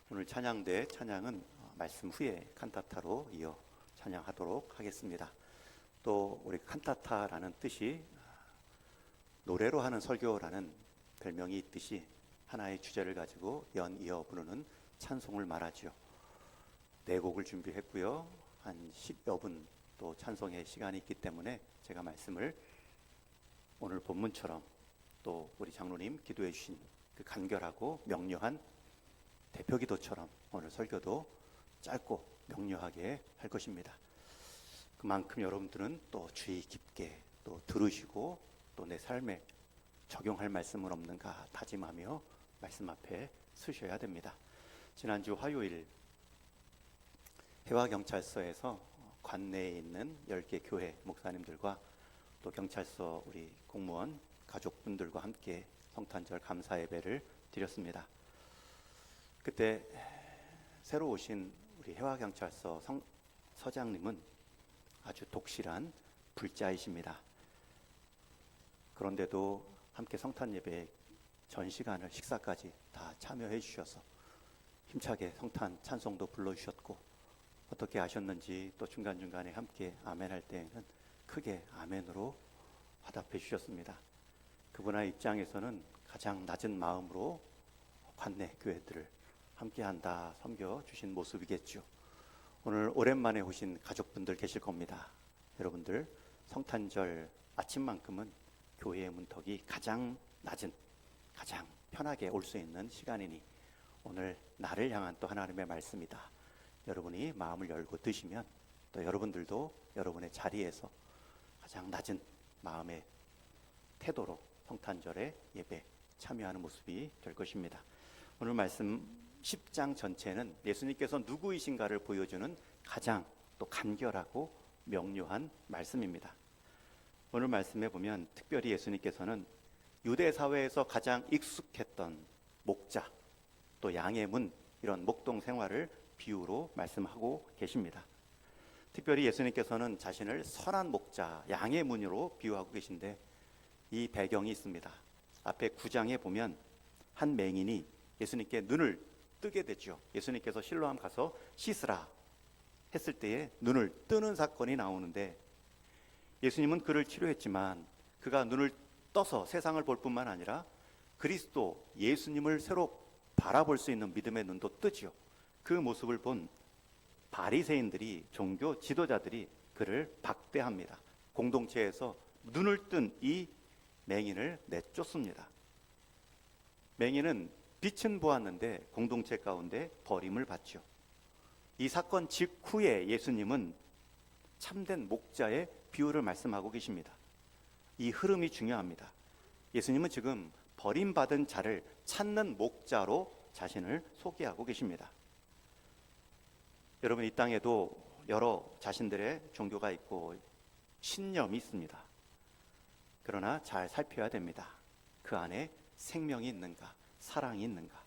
오늘 찬양대 찬양은 말씀 후에 칸타타로 이어 찬양하도록 하겠습니다. 또 우리 칸타타라는 뜻이 노래로 하는 설교라는 별명이 있듯이 하나의 주제를 가지고 연이어 부르는 찬송을 말하죠. 네 곡을 준비했고요. 한 10여 분 또 찬송의 시간이 있기 때문에 제가 말씀을 오늘 본문처럼 또 우리 장로님 기도해 주신 그 간결하고 명료한 대표 기도처럼 오늘 설교도 짧고 명료하게 할 것입니다. 그만큼 여러분들은 또 주의 깊게 또 들으시고 또 내 삶에 적용할 말씀은 없는가 다짐하며 말씀 앞에 서셔야 됩니다. 지난주 화요일 해화경찰서에서 관내에 있는 10개 교회 목사님들과 또 경찰서 우리 공무원 가족분들과 함께 성탄절 감사 예배를 드렸습니다. 그때 새로 오신 우리 해화경찰서 서장님은 아주 독실한 불자이십니다. 그런데도 함께 성탄 예배 전 시간을 식사까지 다 참여해 주셔서 힘차게 성탄 찬송도 불러주셨고, 어떻게 하셨는지 또 중간중간에 함께 아멘 할 때에는 크게 아멘으로 화답해 주셨습니다. 그분의 입장에서는 가장 낮은 마음으로 관내 교회들을 함께한다 섬겨주신 모습이겠죠. 오늘 오랜만에 오신 가족분들 계실 겁니다. 여러분들 성탄절 아침만큼은 교회의 문턱이 가장 낮은, 가장 편하게 올 수 있는 시간이니 오늘 나를 향한 또 하나님의 말씀이다. 여러분이 마음을 열고 드시면 또 여러분들도 여러분의 자리에서 가장 낮은 마음의 태도로 성탄절의 예배 참여하는 모습이 될 것입니다. 오늘 말씀 10장 전체는 예수님께서 누구이신가를 보여주는 가장 또 간결하고 명료한 말씀입니다. 오늘 말씀에 보면 특별히 예수님께서는 유대 사회에서 가장 익숙했던 목자 또 양의 문, 이런 목동 생활을 비유로 말씀하고 계십니다. 특별히 예수님께서는 자신을 선한 목자, 양의 문으로 비유하고 계신데 이 배경이 있습니다. 앞에 9장에 보면 한 맹인이 예수님께 눈을 뜨게 되죠. 예수님께서 실로암 가서 씻으라 했을 때에 눈을 뜨는 사건이 나오는데, 예수님은 그를 치료했지만 그가 눈을 떠서 세상을 볼 뿐만 아니라 그리스도 예수님을 새로 바라볼 수 있는 믿음의 눈도 뜨죠. 그 모습을 본 바리새인들이, 종교 지도자들이 그를 박대합니다. 공동체에서 눈을 뜬 이 맹인을 내쫓습니다. 맹인은 빛은 보았는데 공동체 가운데 버림을 받죠. 이 사건 직후에 예수님은 참된 목자의 비유를 말씀하고 계십니다. 이 흐름이 중요합니다. 예수님은 지금 버림받은 자를 찾는 목자로 자신을 소개하고 계십니다. 여러분, 이 땅에도 여러 자신들의 종교가 있고 신념이 있습니다. 그러나 잘 살펴야 됩니다. 그 안에 생명이 있는가, 사랑이 있는가.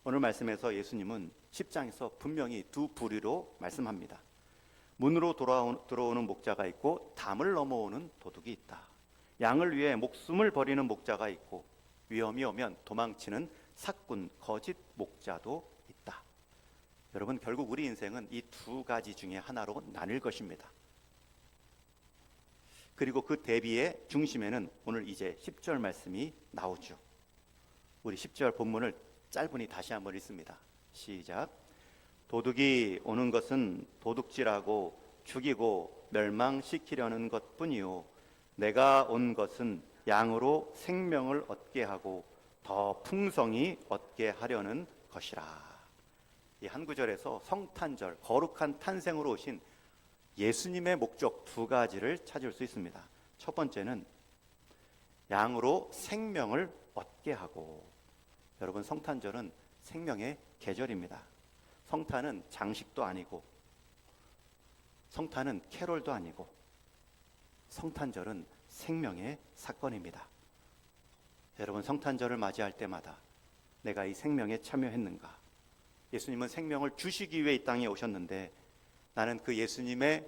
오늘 말씀에서 예수님은 10장에서 분명히 두 부류로 말씀합니다. 문으로 들어오는 목자가 있고 담을 넘어오는 도둑이 있다. 양을 위해 목숨을 버리는 목자가 있고 위험이 오면 도망치는 사꾼, 거짓 목자도 있다. 여러분, 결국 우리 인생은 이 두 가지 중에 하나로 나뉠 것입니다. 그리고 그 대비의 중심에는 오늘 이제 10절 말씀이 나오죠. 우리 10절 본문을 짧으니 다시 한번 읽습니다. 시작. 도둑이 오는 것은 도둑질하고 죽이고 멸망시키려는 것뿐이요 내가 온 것은 양으로 생명을 얻게 하고 더 풍성히 얻게 하려는 것이라. 이 한 구절에서 성탄절, 거룩한 탄생으로 오신 예수님의 목적 두 가지를 찾을 수 있습니다. 첫 번째는 양으로 생명을 얻게 하고, 여러분 성탄절은 생명의 계절입니다. 성탄은 장식도 아니고 성탄은 캐롤도 아니고 성탄절은 생명의 사건입니다. 여러분, 성탄절을 맞이할 때마다 내가 이 생명에 참여했는가? 예수님은 생명을 주시기 위해 이 땅에 오셨는데 나는 그 예수님의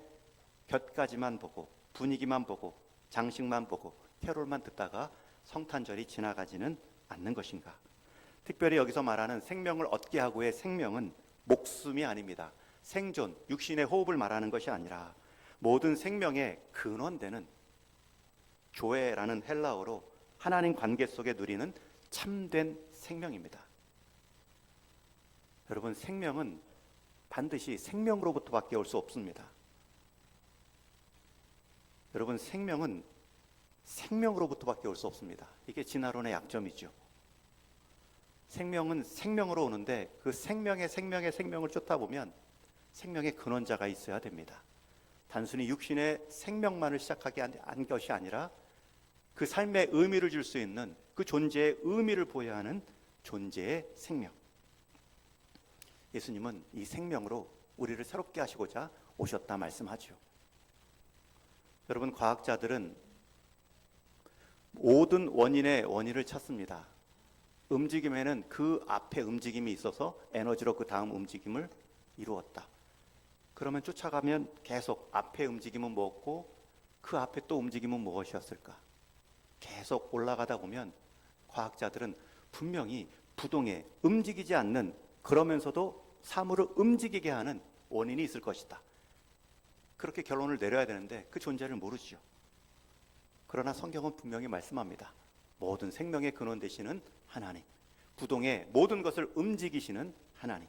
곁까지만 보고 분위기만 보고 장식만 보고 캐롤만 듣다가 성탄절이 지나가지는 않는 것인가? 특별히 여기서 말하는 생명을 얻게 하고의 생명은 목숨이 아닙니다. 생존, 육신의 호흡을 말하는 것이 아니라 모든 생명의 근원되는 조에라는 헬라어로 하나님 관계 속에 누리는 참된 생명입니다. 여러분, 생명은 반드시 생명으로부터밖에 올 수 없습니다. 여러분, 생명은 생명으로부터밖에 올 수 없습니다. 이게 진화론의 약점이죠. 생명은 생명으로 오는데 그 생명의 생명을 쫓다 보면 생명의 근원자가 있어야 됩니다. 단순히 육신의 생명만을 시작하게 한 것이 아니라 그 삶에 의미를 줄 수 있는 그 존재의 의미를 보여야 하는 존재의 생명. 예수님은 이 생명으로 우리를 새롭게 하시고자 오셨다 말씀하죠. 여러분, 과학자들은 모든 원인의 원인을 찾습니다. 움직임에는 그 앞에 움직임이 있어서 에너지로 그 다음 움직임을 이루었다. 그러면 쫓아가면 계속 앞에 움직임은 무엇고 그 앞에 또 움직임은 무엇이었을까? 계속 올라가다 보면 과학자들은 분명히 부동에 움직이지 않는, 그러면서도 사물을 움직이게 하는 원인이 있을 것이다. 그렇게 결론을 내려야 되는데 그 존재를 모르죠. 그러나 성경은 분명히 말씀합니다. 모든 생명의 근원 되시는 하나님, 부동의 모든 것을 움직이시는 하나님,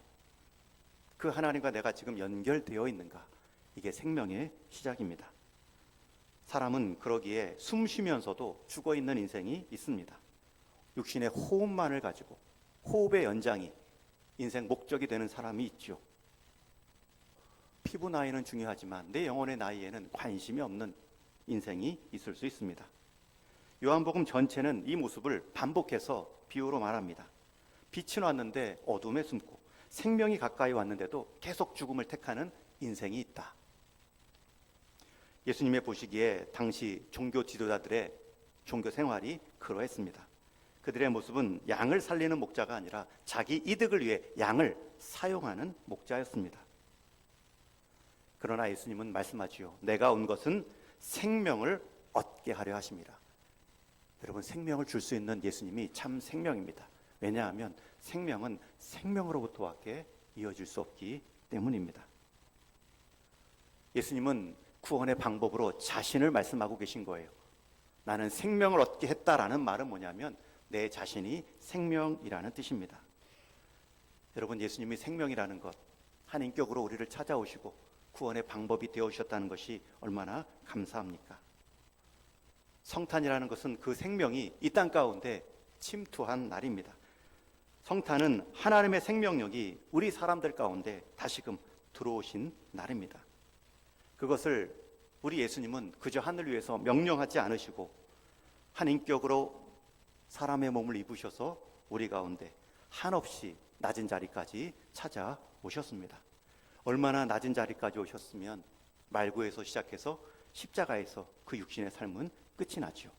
그 하나님과 내가 지금 연결되어 있는가? 이게 생명의 시작입니다. 사람은 그러기에 숨 쉬면서도 죽어 있는 인생이 있습니다. 육신의 호흡만을 가지고, 호흡의 연장이 인생 목적이 되는 사람이 있죠. 피부 나이는 중요하지만 내 영혼의 나이에는 관심이 없는 인생이 있을 수 있습니다. 요한복음 전체는 이 모습을 반복해서 비유로 말합니다. 빛이 왔는데 어둠에 숨고 생명이 가까이 왔는데도 계속 죽음을 택하는 인생이 있다. 예수님의 보시기에 당시 종교 지도자들의 종교 생활이 그러했습니다. 그들의 모습은 양을 살리는 목자가 아니라 자기 이득을 위해 양을 사용하는 목자였습니다. 그러나 예수님은 말씀하지요. 내가 온 것은 생명을 얻게 하려 하심이라. 여러분, 생명을 줄 수 있는 예수님이 참 생명입니다. 왜냐하면 생명은 생명으로부터밖에 이어질 수 없기 때문입니다. 예수님은 구원의 방법으로 자신을 말씀하고 계신 거예요. 나는 생명을 얻게 했다라는 말은 뭐냐면 내 자신이 생명이라는 뜻입니다. 여러분, 예수님이 생명이라는 것, 한 인격으로 우리를 찾아오시고 구원의 방법이 되어주셨다는 것이 얼마나 감사합니까? 성탄이라는 것은 그 생명이 이 땅 가운데 침투한 날입니다. 성탄은 하나님의 생명력이 우리 사람들 가운데 다시금 들어오신 날입니다. 그것을 우리 예수님은 그저 하늘 위에서 명령하지 않으시고 한 인격으로 사람의 몸을 입으셔서 우리 가운데 한없이 낮은 자리까지 찾아오셨습니다. 얼마나 낮은 자리까지 오셨으면 말구에서 시작해서 십자가에서 그 육신의 삶은 끝이 나죠.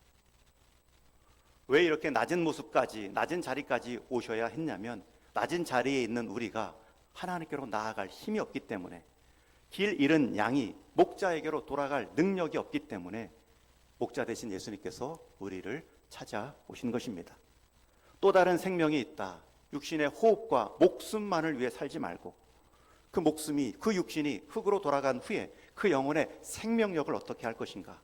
왜 이렇게 낮은 모습까지, 낮은 자리까지 오셔야 했냐면 낮은 자리에 있는 우리가 하나님께로 나아갈 힘이 없기 때문에, 길 잃은 양이 목자에게로 돌아갈 능력이 없기 때문에 목자 되신 예수님께서 우리를 찾아오신 것입니다. 또 다른 생명이 있다. 육신의 호흡과 목숨만을 위해 살지 말고 그 목숨이, 그 육신이 흙으로 돌아간 후에 그 영혼의 생명력을 어떻게 할 것인가?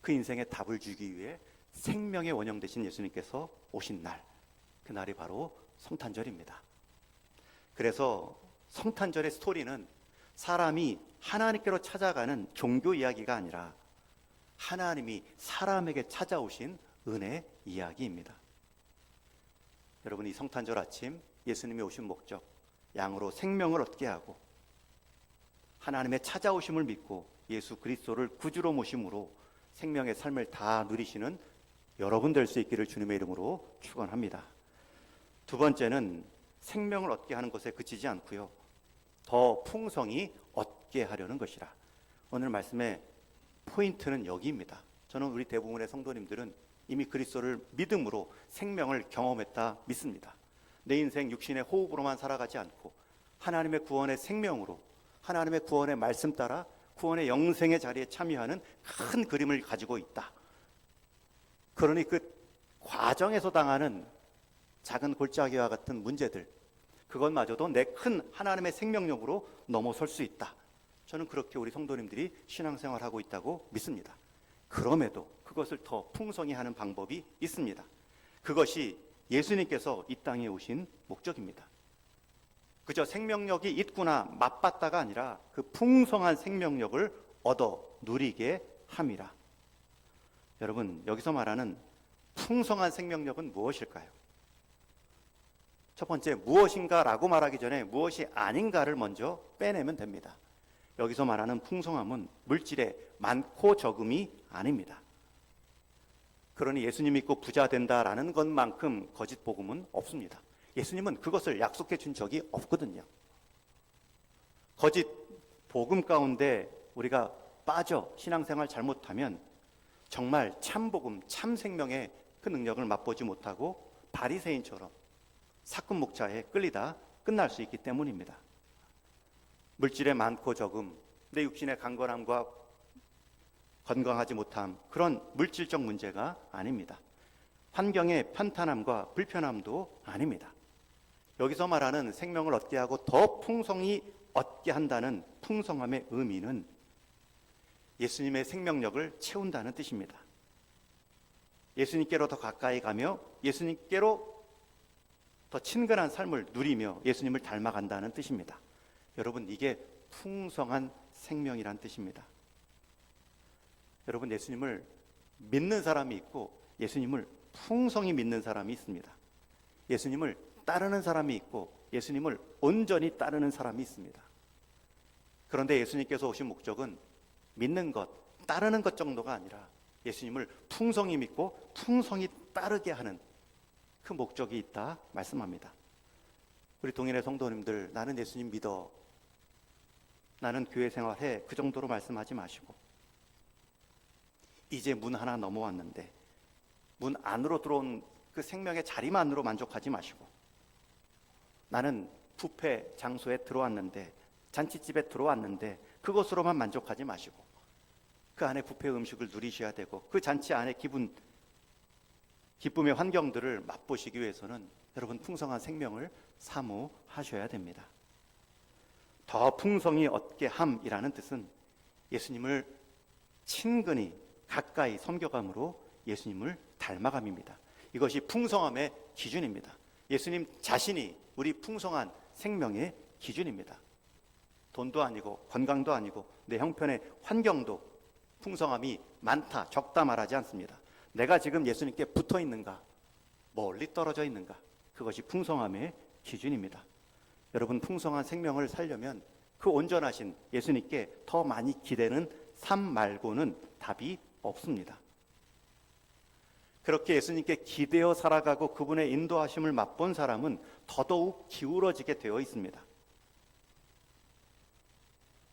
그 인생에 답을 주기 위해 생명의 원형 되신 예수님께서 오신 날, 그 날이 바로 성탄절입니다. 그래서 성탄절의 스토리는 사람이 하나님께로 찾아가는 종교 이야기가 아니라 하나님이 사람에게 찾아오신 은혜 이야기입니다. 여러분, 이 성탄절 아침 예수님이 오신 목적, 양으로 생명을 얻게 하고 하나님의 찾아오심을 믿고 예수 그리스도를 구주로 모심으로 생명의 삶을 다 누리시는 여러분 될 수 있기를 주님의 이름으로 축원합니다. 두 번째는 생명을 얻게 하는 것에 그치지 않고요, 더 풍성히 얻게 하려는 것이라. 오늘 말씀의 포인트는 여기입니다. 저는 우리 대부분의 성도님들은 이미 그리스도를 믿음으로 생명을 경험했다 믿습니다. 내 인생 육신의 호흡으로만 살아가지 않고 하나님의 구원의 생명으로, 하나님의 구원의 말씀 따라 구원의 영생의 자리에 참여하는 큰 그림을 가지고 있다. 그러니 그 과정에서 당하는 작은 골짜기와 같은 문제들, 그것마저도 내 큰 하나님의 생명력으로 넘어설 수 있다. 저는 그렇게 우리 성도님들이 신앙생활하고 있다고 믿습니다. 그럼에도 그것을 더 풍성히 하는 방법이 있습니다. 그것이 예수님께서 이 땅에 오신 목적입니다. 그저 생명력이 있구나 맛봤다가 아니라 그 풍성한 생명력을 얻어 누리게 함이라. 여러분, 여기서 말하는 풍성한 생명력은 무엇일까요? 첫 번째, 무엇인가라고 말하기 전에 무엇이 아닌가를 먼저 빼내면 됩니다. 여기서 말하는 풍성함은 물질의 많고 적음이 아닙니다. 그러니 예수님 믿고 부자 된다라는 것만큼 거짓 복음은 없습니다. 예수님은 그것을 약속해 준 적이 없거든요. 거짓 복음 가운데 우리가 빠져 신앙생활 잘못하면 정말 참 복음, 참 생명의 그 능력을 맛보지 못하고 바리새인처럼 사금 목차에 끌리다 끝날 수 있기 때문입니다. 물질의 많고 적음, 내 육신의 강건함과 건강하지 못함, 그런 물질적 문제가 아닙니다. 환경의 편탄함과 불편함도 아닙니다. 여기서 말하는 생명을 얻게 하고 더 풍성히 얻게 한다는 풍성함의 의미는 예수님의 생명력을 채운다는 뜻입니다. 예수님께로 더 가까이 가며 예수님께로 더 친근한 삶을 누리며 예수님을 닮아간다는 뜻입니다. 여러분, 이게 풍성한 생명이란 뜻입니다. 여러분, 예수님을 믿는 사람이 있고 예수님을 풍성히 믿는 사람이 있습니다. 예수님을 따르는 사람이 있고 예수님을 온전히 따르는 사람이 있습니다. 그런데 예수님께서 오신 목적은 믿는 것, 따르는 것 정도가 아니라 예수님을 풍성히 믿고 풍성히 따르게 하는 그 목적이 있다 말씀합니다. 우리 동일의 성도님들, 나는 예수님 믿어, 나는 교회 생활해, 그 정도로 말씀하지 마시고 이제 문 하나 넘어왔는데 문 안으로 들어온 그 생명의 자리만으로 만족하지 마시고 나는 뷔페 장소에 들어왔는데, 잔치집에 들어왔는데 그것으로만 만족하지 마시고 그 안에 뷔페 음식을 누리셔야 되고 그 잔치 안에 기쁨의 환경들을 맛보시기 위해서는 여러분 풍성한 생명을 사모하셔야 됩니다. 더 풍성히 얻게 함이라는 뜻은 예수님을 친근히 가까이 섬겨감으로 예수님을 닮아감입니다. 이것이 풍성함의 기준입니다. 예수님 자신이 우리 풍성한 생명의 기준입니다. 돈도 아니고 건강도 아니고 내 형편의 환경도 풍성함이 많다, 적다 말하지 않습니다. 내가 지금 예수님께 붙어 있는가, 멀리 떨어져 있는가, 그것이 풍성함의 기준입니다. 여러분, 풍성한 생명을 살려면 그 온전하신 예수님께 더 많이 기대는 삶 말고는 답이 없습니다. 그렇게 예수님께 기대어 살아가고 그분의 인도하심을 맛본 사람은 더더욱 기울어지게 되어 있습니다.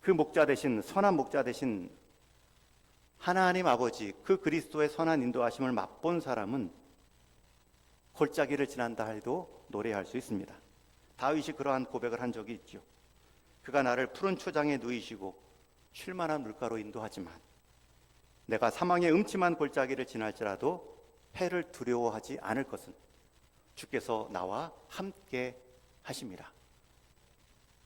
그 목자 되신, 선한 목자 되신 하나님 아버지, 그 그리스도의 선한 인도하심을 맛본 사람은 골짜기를 지난다 해도 노래할 수 있습니다. 다윗이 그러한 고백을 한 적이 있죠. 그가 나를 푸른 초장에 누이시고 쉴만한 물가로 인도하지만 내가 사망의 음침한 골짜기를 지날지라도 해를 두려워하지 않을 것은 주께서 나와 함께 하심이라.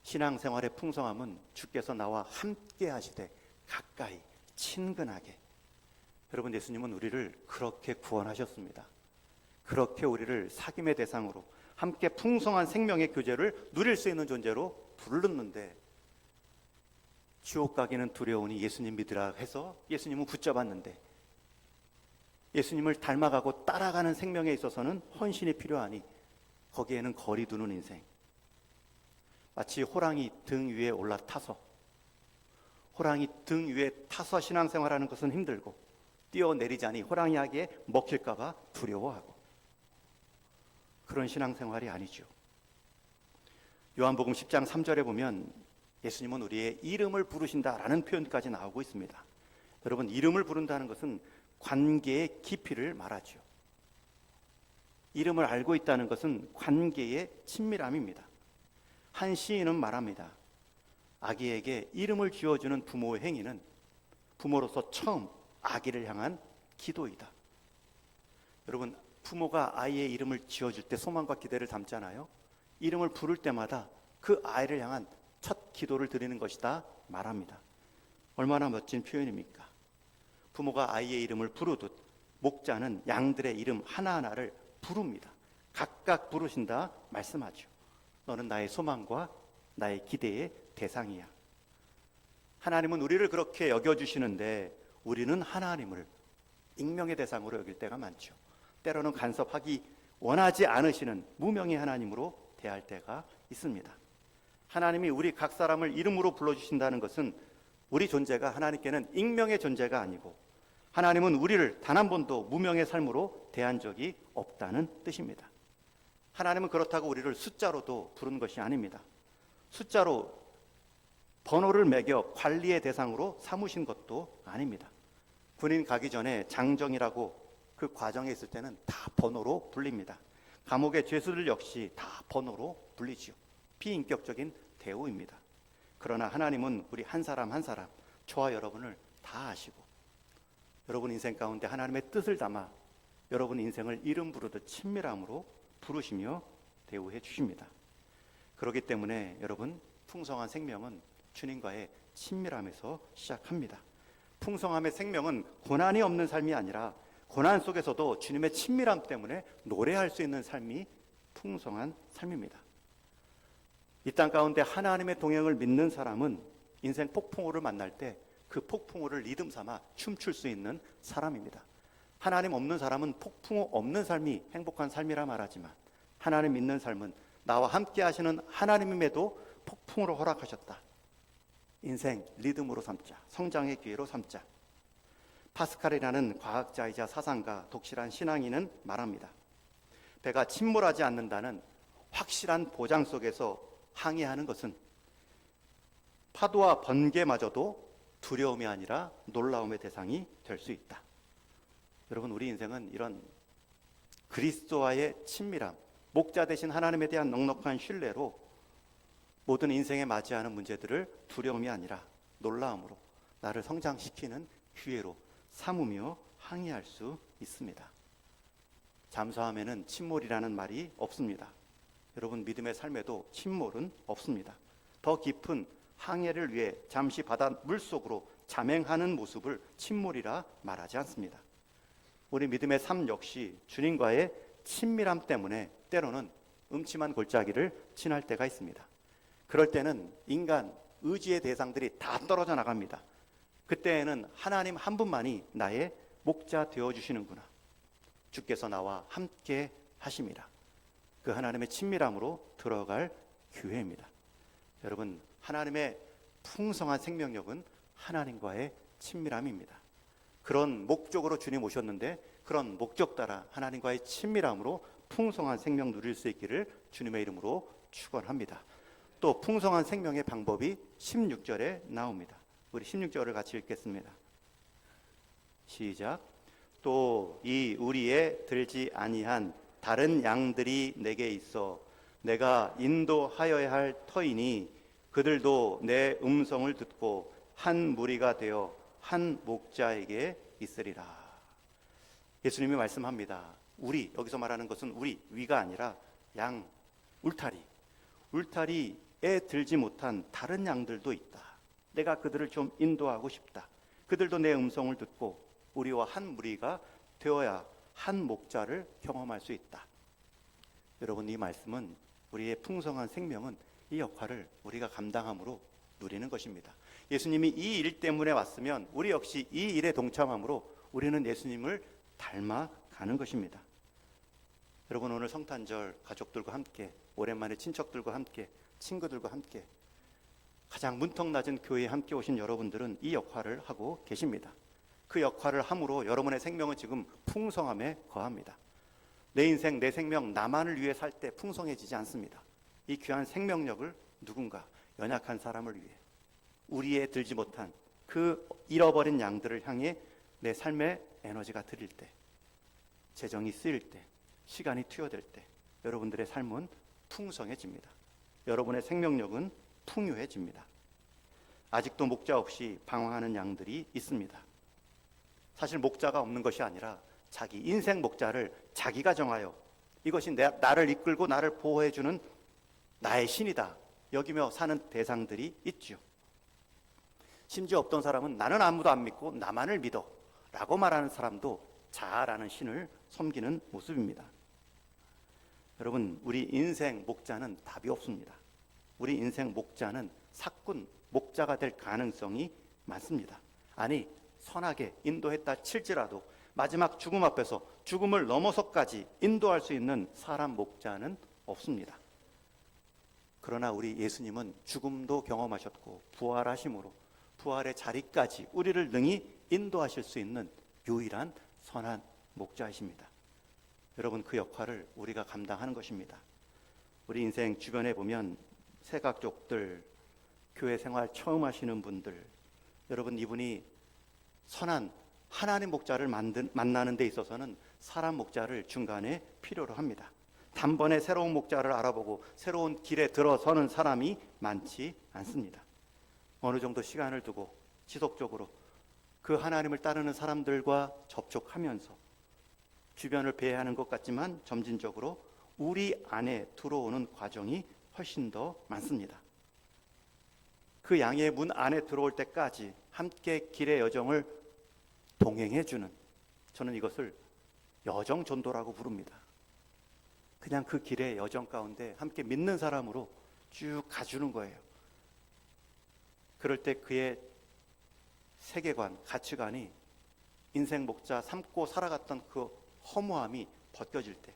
신앙생활의 풍성함은 주께서 나와 함께 하시되 가까이 친근하게. 여러분, 예수님은 우리를 그렇게 구원하셨습니다. 그렇게 우리를 사귐의 대상으로 함께 풍성한 생명의 교제를 누릴 수 있는 존재로 부르는데 지옥 가기는 두려우니 예수님 믿으라 해서 예수님은 붙잡았는데 예수님을 닮아가고 따라가는 생명에 있어서는 헌신이 필요하니 거기에는 거리 두는 인생, 마치 호랑이 등 위에 올라타서, 호랑이 등 위에 타서 신앙생활하는 것은 힘들고 뛰어내리자니 호랑이에게 먹힐까 봐 두려워하고, 그런 신앙생활이 아니죠. 요한복음 10장 3절에 보면 예수님은 우리의 이름을 부르신다라는 표현까지 나오고 있습니다. 여러분, 이름을 부른다는 것은 관계의 깊이를 말하죠. 이름을 알고 있다는 것은 관계의 친밀함입니다. 한 시인은 말합니다. 아기에게 이름을 지어주는 부모의 행위는 부모로서 처음 아기를 향한 기도이다. 여러분, 부모가 아이의 이름을 지어줄 때 소망과 기대를 담잖아요. 이름을 부를 때마다 그 아이를 향한 첫 기도를 드리는 것이다 말합니다. 얼마나 멋진 표현입니까? 부모가 아이의 이름을 부르듯 목자는 양들의 이름 하나하나를 부릅니다. 각각 부르신다 말씀하죠. 너는 나의 소망과 나의 기대의 대상이야. 하나님은 우리를 그렇게 여겨주시는데 우리는 하나님을 익명의 대상으로 여길 때가 많죠. 때로는 간섭하기 원하지 않으시는 무명의 하나님으로 대할 때가 있습니다. 하나님이 우리 각 사람을 이름으로 불러주신다는 것은 우리 존재가 하나님께는 익명의 존재가 아니고 하나님은 우리를 단 한 번도 무명의 삶으로 대한 적이 없다는 뜻입니다. 하나님은 그렇다고 우리를 숫자로도 부른 것이 아닙니다. 숫자로 번호를 매겨 관리의 대상으로 삼으신 것도 아닙니다. 군인 가기 전에 장정이라고 그 과정에 있을 때는 다 번호로 불립니다. 감옥의 죄수들 역시 다 번호로 불리지요. 비인격적인 대우입니다. 그러나 하나님은 우리 한 사람 한 사람, 저와 여러분을 다 아시고 여러분 인생 가운데 하나님의 뜻을 담아 여러분 인생을 이름 부르듯 친밀함으로 부르시며 대우해 주십니다. 그렇기 때문에 여러분 풍성한 생명은 주님과의 친밀함에서 시작합니다. 풍성함의 생명은 고난이 없는 삶이 아니라 고난 속에서도 주님의 친밀함 때문에 노래할 수 있는 삶이 풍성한 삶입니다. 이 땅 가운데 하나님의 동행을 믿는 사람은 인생 폭풍우를 만날 때 그 폭풍우를 리듬 삼아 춤출 수 있는 사람입니다. 하나님 없는 사람은 폭풍우 없는 삶이 행복한 삶이라 말하지만 하나님 믿는 삶은 나와 함께 하시는 하나님임에도 폭풍우를 허락하셨다. 인생 리듬으로 삼자, 성장의 기회로 삼자. 파스칼이라는 과학자이자 사상가, 독실한 신앙인은 말합니다. 배가 침몰하지 않는다는 확실한 보장 속에서 항해하는 것은 파도와 번개마저도 두려움이 아니라 놀라움의 대상이 될 수 있다. 여러분, 우리 인생은 이런 그리스도와의 친밀함, 목자 되신 하나님에 대한 넉넉한 신뢰로 모든 인생에 맞이하는 문제들을 두려움이 아니라 놀라움으로 나를 성장시키는 기회로 삼으며 항해할 수 있습니다. 잠수함에는 침몰이라는 말이 없습니다. 여러분 믿음의 삶에도 침몰은 없습니다. 더 깊은 항해를 위해 잠시 바다 물속으로 잠행하는 모습을 침몰이라 말하지 않습니다. 우리 믿음의 삶 역시 주님과의 친밀함 때문에 때로는 음침한 골짜기를 지날 때가 있습니다. 그럴 때는 인간 의지의 대상들이 다 떨어져 나갑니다. 그때에는 하나님 한 분만이 나의 목자 되어주시는구나. 주께서 나와 함께 하심이라. 그 하나님의 친밀함으로 들어갈 기회입니다. 여러분, 하나님의 풍성한 생명력은 하나님과의 친밀함입니다. 그런 목적으로 주님 오셨는데 그런 목적 따라 하나님과의 친밀함으로 풍성한 생명 누릴 수 있기를 주님의 이름으로 축원합니다. 또 풍성한 생명의 방법이 16절에 나옵니다. 우리 16절을 같이 읽겠습니다. 시작. 또 이 우리에 들지 아니한 다른 양들이 내게 있어 내가 인도하여야 할 터이니 그들도 내 음성을 듣고 한 무리가 되어 한 목자에게 있으리라. 예수님이 말씀합니다. 우리, 여기서 말하는 것은 우리, 위가 아니라 양, 울타리에 들지 못한 다른 양들도 있다. 내가 그들을 좀 인도하고 싶다. 그들도 내 음성을 듣고 우리와 한 무리가 되어야 한 목자를 경험할 수 있다. 여러분, 이 말씀은 우리의 풍성한 생명은 이 역할을 우리가 감당함으로 누리는 것입니다. 예수님이 이 일 때문에 왔으면 우리 역시 이 일에 동참함으로 우리는 예수님을 닮아가는 것입니다. 여러분, 오늘 성탄절 가족들과 함께, 오랜만에 친척들과 함께, 친구들과 함께 가장 문턱 낮은 교회에 함께 오신 여러분들은 이 역할을 하고 계십니다. 그 역할을 함으로 여러분의 생명은 지금 풍성함에 거합니다. 내 인생, 내 생명, 나만을 위해 살 때 풍성해지지 않습니다. 이 귀한 생명력을 누군가 연약한 사람을 위해 우리에 들지 못한 그 잃어버린 양들을 향해 내 삶의 에너지가 들일 때, 재정이 쓰일 때, 시간이 투여될 때 여러분들의 삶은 풍성해집니다. 여러분의 생명력은 풍요해집니다. 아직도 목자 없이 방황하는 양들이 있습니다. 사실 목자가 없는 것이 아니라 자기 인생 목자를 자기가 정하여 이것이 나를 이끌고 나를 보호해주는 나의 신이다 여기며 사는 대상들이 있죠. 심지어 어떤 사람은 나는 아무도 안 믿고 나만을 믿어 라고 말하는 사람도 자아라는 신을 섬기는 모습입니다. 여러분, 우리 인생 목자는 답이 없습니다. 우리 인생 목자는 사꾼, 목자가 될 가능성이 많습니다. 아니, 선하게 인도했다 칠지라도 마지막 죽음 앞에서 죽음을 넘어서까지 인도할 수 있는 사람 목자는 없습니다. 그러나 우리 예수님은 죽음도 경험하셨고 부활하심으로 부활의 자리까지 우리를 능히 인도하실 수 있는 유일한 선한 목자이십니다. 여러분, 그 역할을 우리가 감당하는 것입니다. 우리 인생 주변에 보면 새가족들, 교회 생활 처음 하시는 분들, 여러분 이분이 선한 하나님 목자를 만나는 데 있어서는 사람 목자를 중간에 필요로 합니다. 단번에 새로운 목자를 알아보고 새로운 길에 들어서는 사람이 많지 않습니다. 어느 정도 시간을 두고 지속적으로 그 하나님을 따르는 사람들과 접촉하면서 주변을 배회하는 것 같지만 점진적으로 우리 안에 들어오는 과정이 훨씬 더 많습니다. 그 양의 문 안에 들어올 때까지 함께 길의 여정을 동행해주는, 저는 이것을 여정전도라고 부릅니다. 그냥 그 길의 여정 가운데 함께 믿는 사람으로 쭉 가주는 거예요. 그럴 때 그의 세계관, 가치관이 인생 목자 삼고 살아갔던 그 허무함이 벗겨질 때,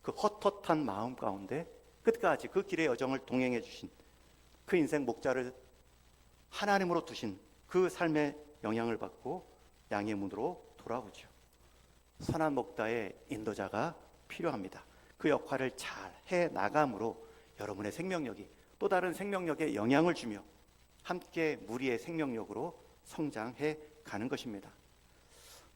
그 헛헛한 마음 가운데 끝까지 그 길의 여정을 동행해 주신 그 인생 목자를 하나님으로 두신 그 삶의 영향을 받고 양의 문으로 돌아오죠. 선한 목자의 인도자가 필요합니다. 그 역할을 잘 해나감으로 여러분의 생명력이 또 다른 생명력에 영향을 주며 함께 무리의 생명력으로 성장해 가는 것입니다.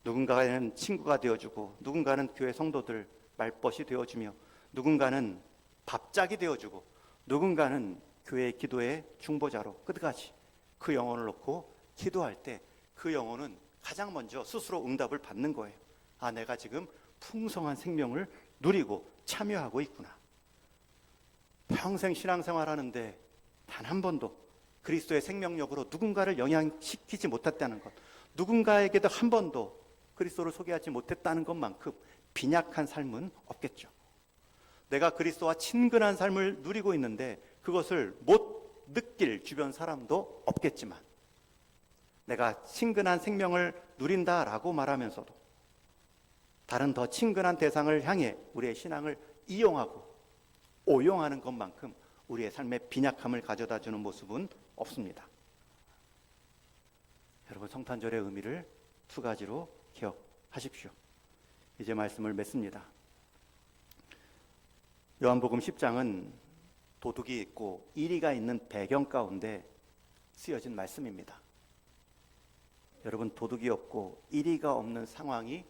누군가는 친구가 되어주고, 누군가는 교회 성도들 말벗이 되어주며, 누군가는 밥짝이 되어주고, 누군가는 교회 기도의 중보자로 끝까지 그 영혼을 놓고 기도할 때 그 영혼은 가장 먼저 스스로 응답을 받는 거예요. 아, 내가 지금 풍성한 생명을 누리고 참여하고 있구나. 평생 신앙생활 하는데 단 한 번도 그리스도의 생명력으로 누군가를 영향시키지 못했다는 것, 누군가에게도 한 번도 그리스도를 소개하지 못했다는 것만큼 빈약한 삶은 없겠죠. 내가 그리스도와 친근한 삶을 누리고 있는데 그것을 못 느낄 주변 사람도 없겠지만, 내가 친근한 생명을 누린다라고 말하면서도 다른 더 친근한 대상을 향해 우리의 신앙을 이용하고 오용하는 것만큼 우리의 삶의 빈약함을 가져다주는 모습은 없습니다. 여러분, 성탄절의 의미를 두 가지로 기억하십시오. 이제 말씀을 맺습니다. 요한복음 10장은 도둑이 있고 이리가 있는 배경 가운데 쓰여진 말씀입니다. 여러분, 도둑이 없고 이리가 없는 상황이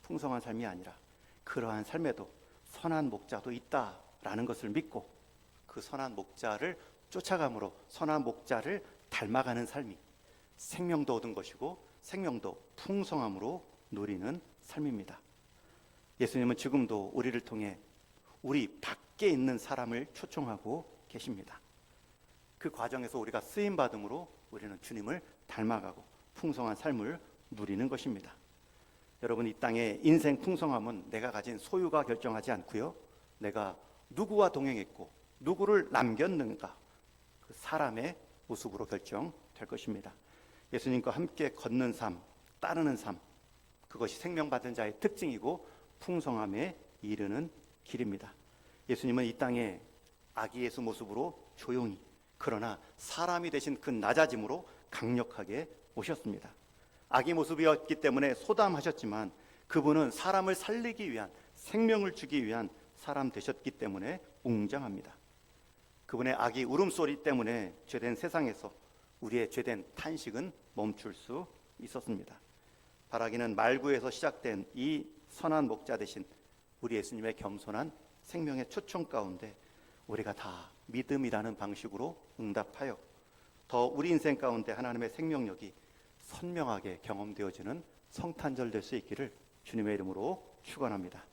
풍성한 삶이 아니라 그러한 삶에도 선한 목자도 있다라는 것을 믿고 그 선한 목자를 쫓아감으로 선한 목자를 닮아가는 삶이 생명도 얻은 것이고 생명도 풍성함으로 누리는 삶입니다. 예수님은 지금도 우리를 통해 우리 밖에 있는 사람을 초청하고 계십니다. 그 과정에서 우리가 쓰임받음으로 우리는 주님을 닮아가고 풍성한 삶을 누리는 것입니다. 여러분, 이 땅의 인생 풍성함은 내가 가진 소유가 결정하지 않고요, 내가 누구와 동행했고 누구를 남겼는가, 그 사람의 모습으로 결정될 것입니다. 예수님과 함께 걷는 삶, 따르는 삶, 그것이 생명받은 자의 특징이고 풍성함에 이르는 길입니다. 예수님은 이 땅에 아기 예수 모습으로 조용히, 그러나 사람이 되신 그 낮아짐으로 강력하게 오셨습니다. 아기 모습이었기 때문에 소담하셨지만 그분은 사람을 살리기 위한, 생명을 주기 위한 사람 되셨기 때문에 웅장합니다. 그분의 아기 울음소리 때문에 죄된 세상에서 우리의 죄된 탄식은 멈출 수 있었습니다. 바라기는 말구에서 시작된 이 선한 목자 되신 우리 예수님의 겸손한 생명의 초청 가운데 우리가 다 믿음이라는 방식으로 응답하여 더 우리 인생 가운데 하나님의 생명력이 선명하게 경험되어지는 성탄절 될 수 있기를 주님의 이름으로 축원합니다.